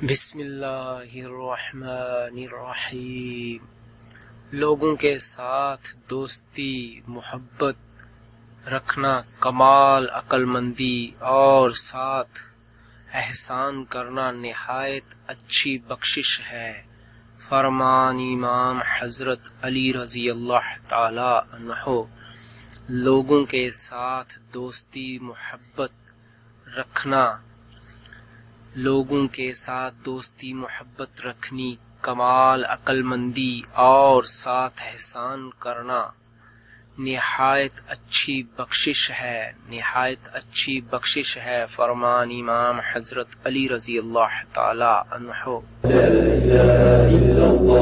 بسم اللہ الرحمن الرحیم۔ لوگوں کے ساتھ دوستی محبت رکھنا کمال عقل مندی اور ساتھ احسان کرنا نہایت اچھی بخشش ہے۔ فرمان امام حضرت علی رضی اللہ تعالی عنہ۔ لوگوں کے ساتھ دوستی محبت رکھنی کمال عقل مندی اور ساتھ احسان کرنا نہایت اچھی بخشش ہے۔ فرمان امام حضرت علی رضی اللہ تعالی عنہ۔ لا إله إلا الله